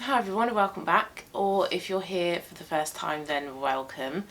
Hi everyone and welcome back, or if you're here for the first time then welcome.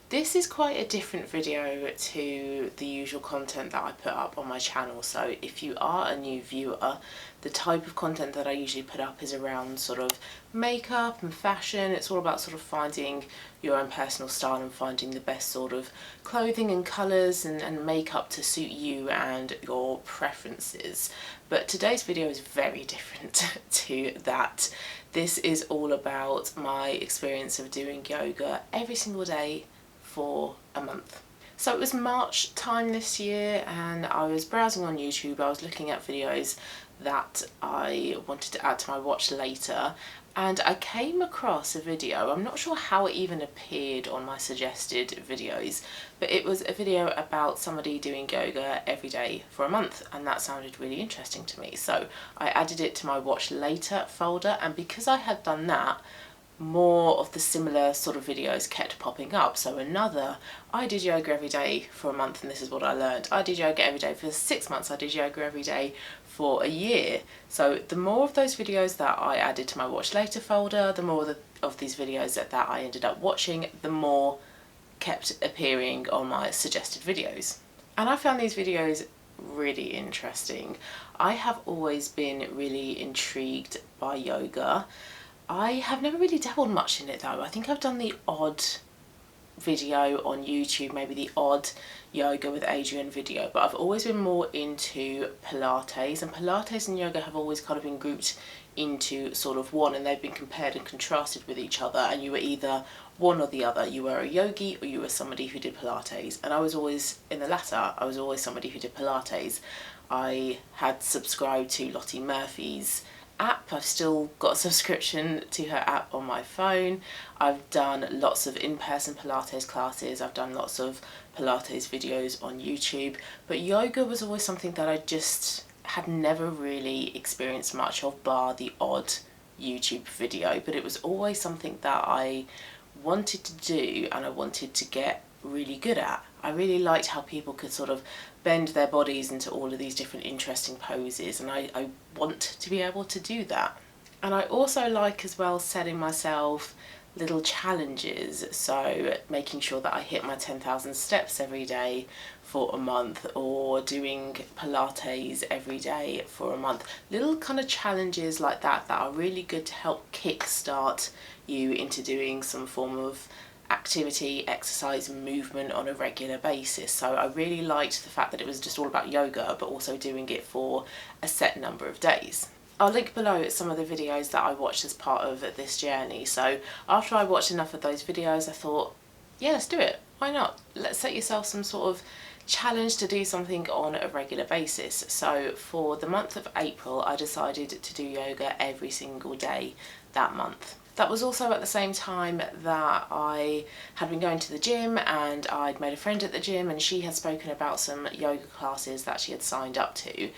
This is quite a different video to the usual content that I put up on my channel, so if you are a new viewer, the type of content that I usually put up is around sort of makeup and fashion. It's all about sort of finding your own personal style and finding the best sort of clothing and colours and makeup to suit you and your preferences. But today's video is very different to that. This is all about my experience of doing yoga every single day for a month. So it was March time this year and I was browsing on YouTube. I was looking at videos that I wanted to add to my watch later, and I came across a video. I'm not sure how it even appeared on my suggested videos, but it was a video about somebody doing yoga every day for a month, and that sounded really interesting to me. So I added it to my watch later folder, and because I had done that, more of the similar sort of videos kept popping up. So another, I did yoga every day for a month and this is what I learned. I did yoga every day for 6 months. I did yoga every day for a year. So the more of those videos that I added to my watch later folder, the more of these videos that I ended up watching, the more kept appearing on my suggested videos. And I found these videos really interesting. I have always been really intrigued by yoga. I have never really dabbled much in it though. I think I've done the odd video on YouTube, maybe the odd yoga with Adriene video, but I've always been more into Pilates, and Pilates and yoga have always kind of been grouped into sort of one, and they've been compared and contrasted with each other, and you were either one or the other. You were a yogi or you were somebody who did Pilates, and I was always in the latter. I was always somebody who did Pilates. I had subscribed to Lottie Murphy's app. I've still got a subscription to her app on my phone. I've done lots of in-person Pilates classes. I've done lots of Pilates videos on YouTube, but yoga was always something that I just had never really experienced much of, bar the odd YouTube video. But it was always something that I wanted to do and I wanted to get really good at. I really liked how people could sort of bend their bodies into all of these different interesting poses, and I want to be able to do that. And I also like as well setting myself little challenges, so making sure that I hit my 10,000 steps every day for a month, or doing Pilates every day for a month. Little kind of challenges like that that are really good to help kickstart you into doing some form of activity, exercise, movement on a regular basis. So I really liked the fact that it was just all about yoga, but also doing it for a set number of days. I'll link below some of the videos that I watched as part of this journey. So after I watched enough of those videos, I thought, yeah, let's do it. Why not? Let's set yourself some sort of challenge to do something on a regular basis. So for the month of April, I decided to do yoga every single day that month. That was also at the same time that I had been going to the gym, and I'd made a friend at the gym and she had spoken about some yoga classes that she had signed up to.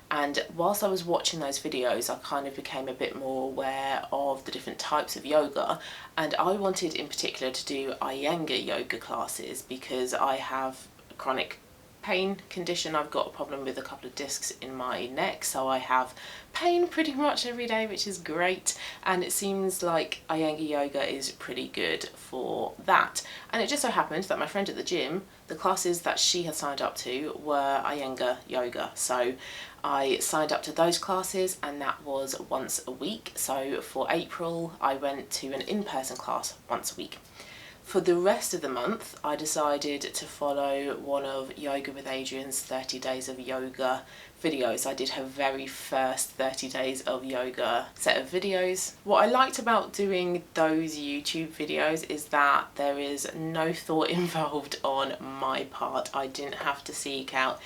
And whilst I was watching those videos, I kind of became a bit more aware of the different types of yoga, and I wanted in particular to do Iyengar yoga classes because I have a chronic pain condition. I've got a problem with a couple of discs in my neck, so I have pain pretty much every day, which is great, and it seems like Iyengar yoga is pretty good for that. And it just so happened that my friend at the gym, the classes that she had signed up to were Iyengar yoga, so I signed up to those classes, and that was once a week. So for April I went to an in-person class once a week. For the rest of the month, I decided to follow one of Yoga with Adriene's 30 Days of Yoga videos. I did her very first 30 Days of Yoga set of videos. What I liked about doing those YouTube videos is that there is no thought involved on my part. I didn't have to seek out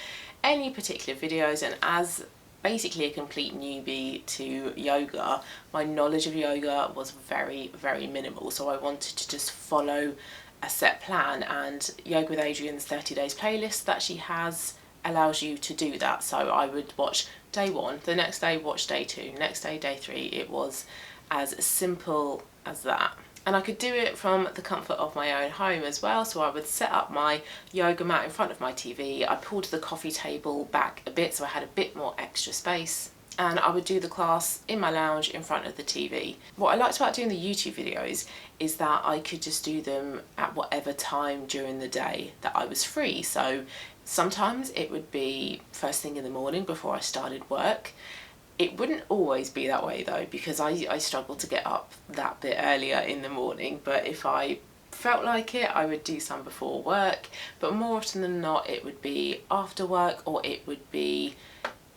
any particular videos, and as basically a complete newbie to yoga, my knowledge of yoga was very, very minimal, so I wanted to just follow a set plan, and Yoga with Adriene's 30 Days playlist that she has allows you to do that. So I would watch day one, the next day watch day two, next day day three. It was as simple as that. And I could do it from the comfort of my own home as well. So I would set up my yoga mat in front of my TV. I pulled the coffee table back a bit so I had a bit more extra space. and I would do the class in my lounge in front of the TV. What I liked about doing the YouTube videos is that I could just do them at whatever time during the day that I was free. So sometimes it would be first thing in the morning before I started work. It wouldn't always be that way though, because I struggle to get up that bit earlier in the morning, but if I felt like it, I would do some before work, but more often than not it would be after work, or it would be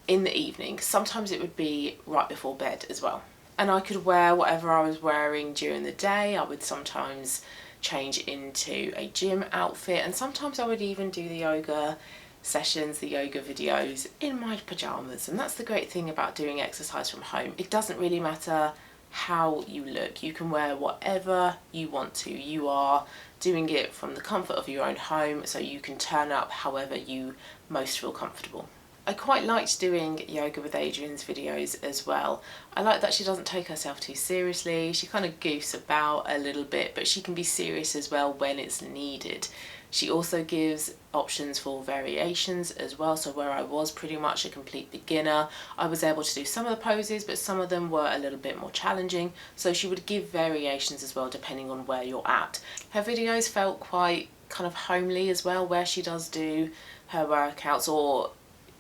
in the evening. Sometimes it would be right before bed as well. And I could wear whatever I was wearing during the day. I would sometimes change into a gym outfit, and sometimes I would even do the yoga sessions, the yoga videos in my pajamas. And that's the great thing about doing exercise from home. It doesn't really matter how you look. You can wear whatever you want to. You are doing it from the comfort of your own home, so you can turn up however you most feel comfortable. I quite liked doing Yoga with Adrienne's videos as well. I like that she doesn't take herself too seriously. She kind of goofs about a little bit, but she can be serious as well when it's needed. She also gives options for variations as well, so where I was pretty much a complete beginner, I was able to do some of the poses, but some of them were a little bit more challenging, so she would give variations as well depending on where you're at. Her videos felt quite kind of homely as well, where she does do her workouts, or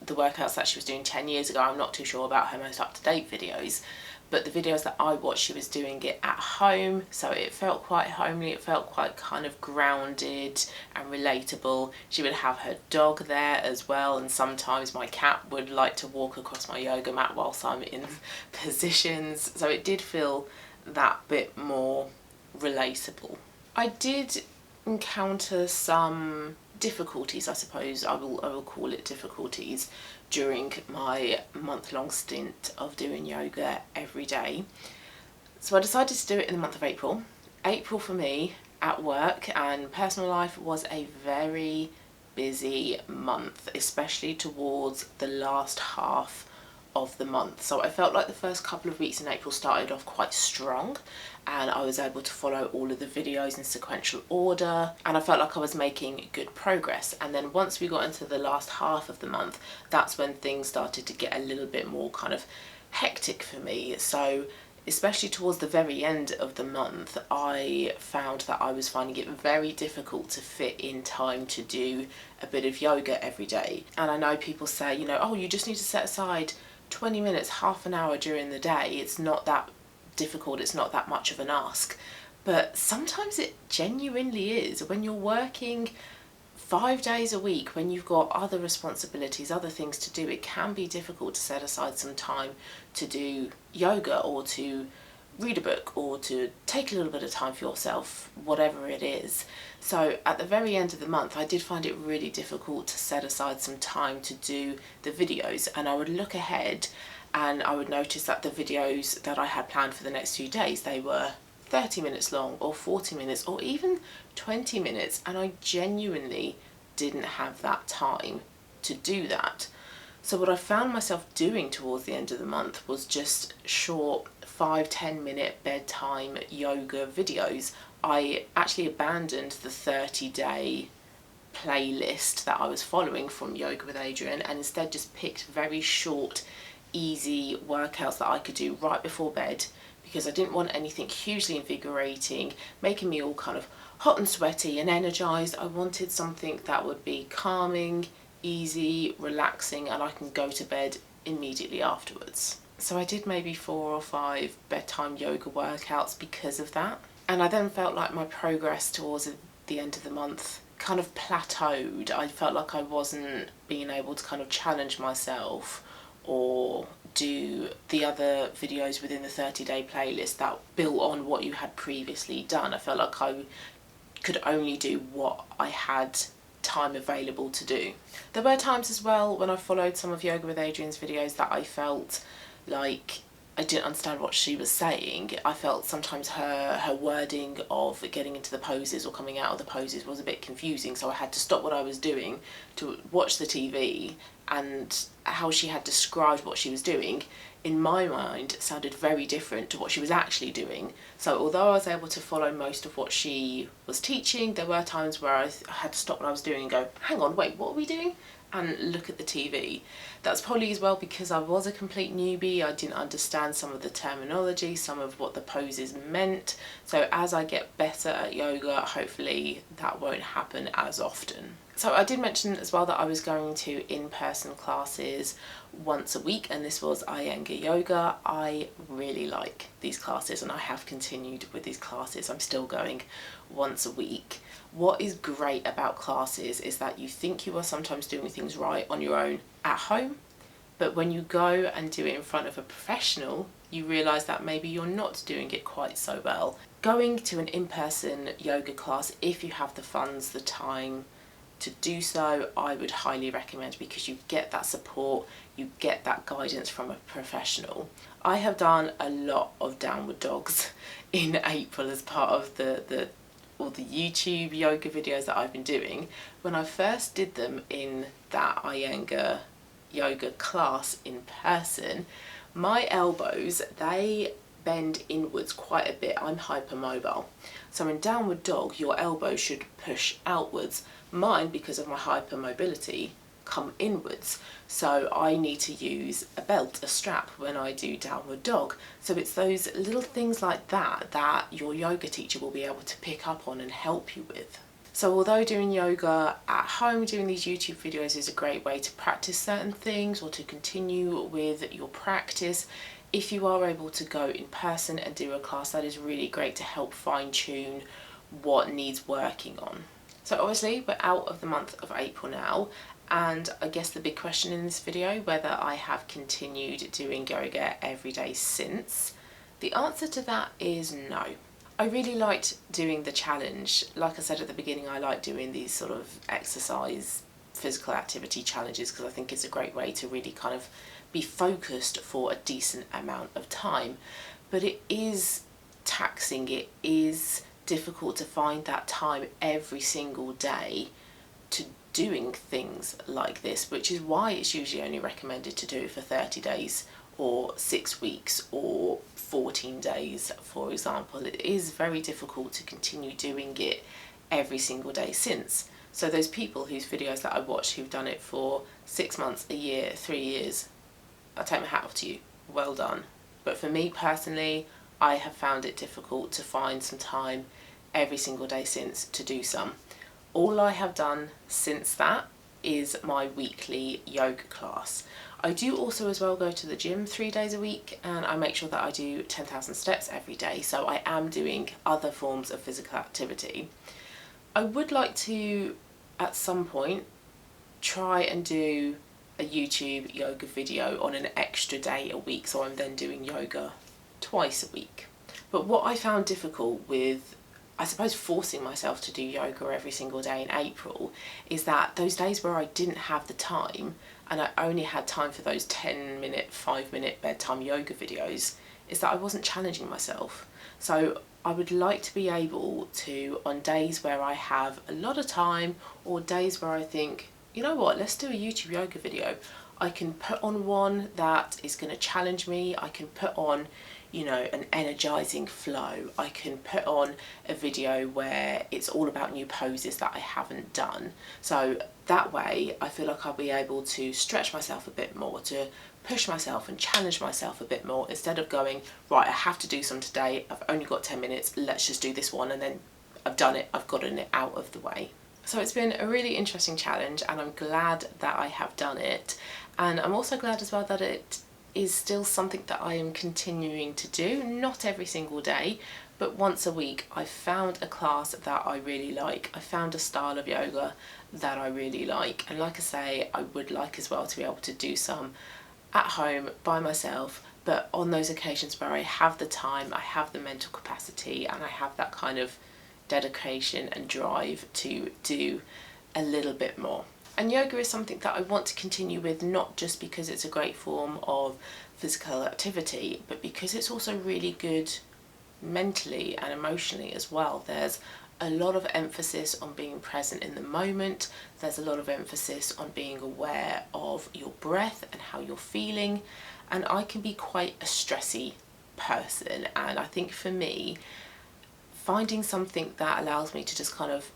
the workouts that she was doing 10 years ago. I'm not too sure about her most up-to-date videos, but the videos that I watched, she was doing it at home, so it felt quite homely. It felt quite kind of grounded and relatable. She would have her dog there as well, and sometimes my cat would like to walk across my yoga mat whilst I'm in positions, so it did feel that bit more relatable. I did encounter some difficulties, I suppose I will call it difficulties, during my month-long stint of doing yoga every day. So I decided to do it in the month of April. April for me at work and personal life was a very busy month, especially towards the last half of the month. So I felt like the first couple of weeks in April started off quite strong, and I was able to follow all of the videos in sequential order, and I felt like I was making good progress. And then once we got into the last half of the month, that's when things started to get a little bit more kind of hectic for me. So especially towards the very end of the month, I found that I was finding it very difficult to fit in time to do a bit of yoga every day. And I know people say, you know, oh, you just need to set aside 20 minutes, half an hour during the day. It's not that difficult, it's not that much of an ask. But sometimes it genuinely is. When you're working 5 days a week, when you've got other responsibilities, other things to do, it can be difficult to set aside some time to do yoga, or to read a book, or to take a little bit of time for yourself, whatever it is. So at the very end of the month, I did find it really difficult to set aside some time to do the videos, and I would look ahead and I would notice that the videos that I had planned for the next few days, they were 30 minutes long, or 40 minutes, or even 20 minutes, and I genuinely didn't have that time to do that. So what I found myself doing towards the end of the month was just short 5-10 minute bedtime yoga videos. I actually abandoned the 30-day playlist that I was following from Yoga with Adrienne, and instead just picked very short, easy workouts that I could do right before bed, because I didn't want anything hugely invigorating, making me all kind of hot and sweaty and energized. I wanted something that would be calming, easy, relaxing, and I can go to bed immediately afterwards. So I did maybe 4 or 5 bedtime yoga workouts because of that. And I then felt like my progress towards the end of the month kind of plateaued. I felt like I wasn't being able to kind of challenge myself or do the other videos within the 30-day playlist that built on what you had previously done. I felt like I could only do what I had time available to do. There were times as well when I followed some of Yoga with Adrienne's videos that I felt like I didn't understand what she was saying. I felt sometimes her wording of getting into the poses or coming out of the poses was a bit confusing, so I had to stop what I was doing to watch the TV, and how she had described what she was doing, in my mind sounded very different to what she was actually doing. So although I was able to follow most of what she was teaching, there were times where I had to stop what I was doing and go, hang on, wait, what are we doing? And look at the TV. That's probably as well because I was a complete newbie. I didn't understand some of the terminology, some of what the poses meant. So as I get better at yoga, hopefully that won't happen as often. So I did mention as well that I was going to in-person classes once a week, and this was Iyengar Yoga. I really like these classes and I have continued with these classes. I'm still going once a week. What is great about classes is that you think you are sometimes doing things right on your own at home, but when you go and do it in front of a professional, you realise that maybe you're not doing it quite so well. Going to an in-person yoga class, if you have the funds, the time to do so, I would highly recommend, because you get that support, you get that guidance from a professional. I have done a lot of downward dogs in April as part of all the YouTube yoga videos that I've been doing. When I first did them in that Iyengar yoga class in person, my elbows, they bend inwards quite a bit. I'm hypermobile. So in downward dog, your elbows should push outwards. Mine, because of my hypermobility, come inwards. So I need to use a belt, a strap, when I do downward dog. So it's those little things like that that your yoga teacher will be able to pick up on and help you with. So although doing yoga at home, doing these YouTube videos is a great way to practice certain things or to continue with your practice, if you are able to go in person and do a class, that is really great to help fine-tune what needs working on. So obviously we're out of the month of April now, and I guess the big question in this video, whether I have continued doing yoga every day since, the answer to that is no. I really liked doing the challenge. Like I said at the beginning, I like doing these sort of exercise, physical activity challenges because I think it's a great way to really kind of be focused for a decent amount of time. But it is taxing, it is difficult to find that time every single day to doing things like this, which is why it's usually only recommended to do it for 30 days or 6 weeks or 14 days, for example. It is very difficult to continue doing it every single day since. So those people whose videos that I watch who've done it for 6 months, a year, 3 years, I take my hat off to you, well done. But for me personally, I have found it difficult to find some time every single day since to do some. All I have done since that is my weekly yoga class. I do also as well go to the gym 3 days a week, and I make sure that I do 10,000 steps every day, so I am doing other forms of physical activity. I would like to, at some point, try and do a YouTube yoga video on an extra day a week, so I'm then doing yoga twice a week. But what I found difficult with, I suppose, forcing myself to do yoga every single day in April is that those days where I didn't have the time and I only had time for those 10-minute, 5-minute bedtime yoga videos, is that I wasn't challenging myself. So I would like to be able to, on days where I have a lot of time or days where I think, you know what, let's do a YouTube yoga video, I can put on one that is going to challenge me. I can put on, you know, an energizing flow. I can put on a video where it's all about new poses that I haven't done. So that way I feel like I'll be able to stretch myself a bit more, to push myself and challenge myself a bit more, instead of going, right, I have to do some today, I've only got 10 minutes, let's just do this one, and then I've done it, I've gotten it out of the way. So it's been a really interesting challenge, and I'm glad that I have done it. And I'm also glad as well that it is still something that I am continuing to do, not every single day, but once a week. I found a class that I really like. I found a style of yoga that I really like. And like I say, I would like as well to be able to do some at home by myself, but on those occasions where I have the time, I have the mental capacity, and I have that kind of dedication and drive to do a little bit more. And yoga is something that I want to continue with, not just because it's a great form of physical activity, but because it's also really good mentally and emotionally as well. There's a lot of emphasis on being present in the moment. There's a lot of emphasis on being aware of your breath and how you're feeling. and I can be quite a stressy person, and I think for me, finding something that allows me to just kind of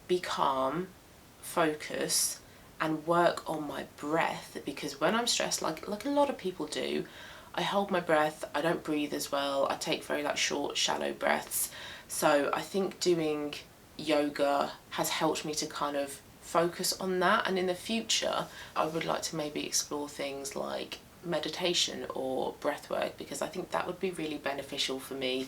be calm, focus, and work on my breath, because when I'm stressed, like a lot of people do, I hold my breath, I don't breathe as well, I take very like short, shallow breaths. So I think doing yoga has helped me to kind of focus on that, and in the future I would like to maybe explore things like meditation or breath work, because I think that would be really beneficial for me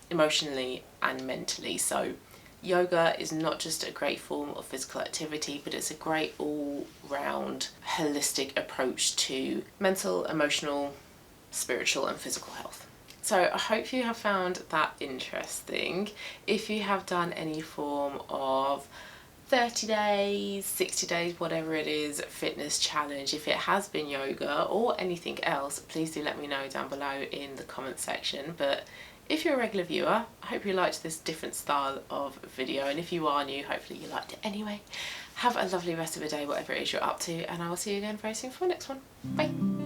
emotionally and mentally. So yoga is not just a great form of physical activity, but it's a great all-round holistic approach to mental, emotional, spiritual and physical health. So I hope you have found that interesting. If you have done any form of 30 days, 60 days, whatever it is, fitness challenge, if it has been yoga or anything else, please do let me know down below in the comment section. But if you're a regular viewer, I hope you liked this different style of video, and if you are new, hopefully you liked it anyway. Have a lovely rest of the day, whatever it is you're up to, and I will see you again very soon for the next one. Bye!